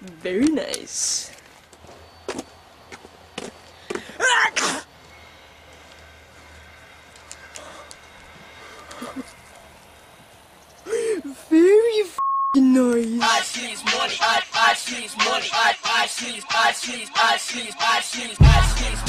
Very nice. Very f***ing nice. I sneeze money, I sneeze money, I sneeze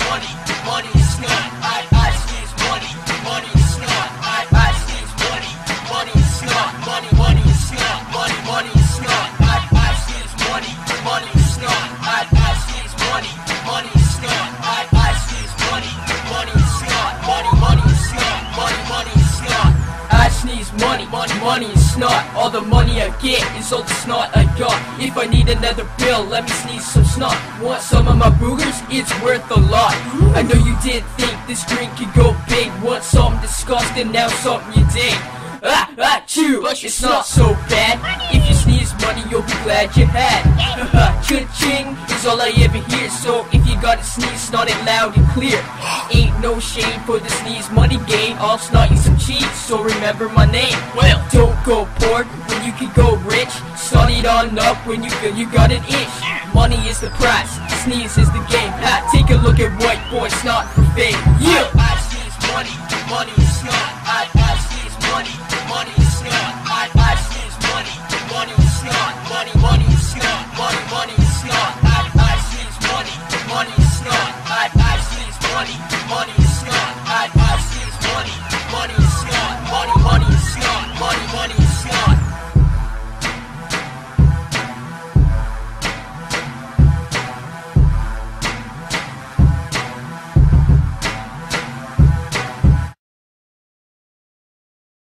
money, money is snot. I sneeze money, money is snot. I sneeze money, money is snot. Money is snot. Money is snot. I sneeze money, money is snot. I sneeze money, money is snot. I sneeze money, money is snot. Money is snot. Money is snot. I sneeze money, money is snot. All the money I get is all the snot I got. If I need another bill, let me sneeze some snot. Want some of my boogers? It's worth a lot. I know you didn't think this drink could go big. Want something disgusting, now something you dig. Chew, it's not so bad. If you sneeze money, you'll be glad you had. Cha-ching is all I ever hear. So if you gotta sneeze, snort it loud and clear. Ain't no shame for the sneeze money game. I'll snort you some cheese, so remember my name. Well, don't go poor when you can go rich. Snort it on up when you feel you got an itch. Money is the price, sneeze is the game. Take a look at white boy snot for fame. Yeah, I sneeze money, money is snot. I sneeze money.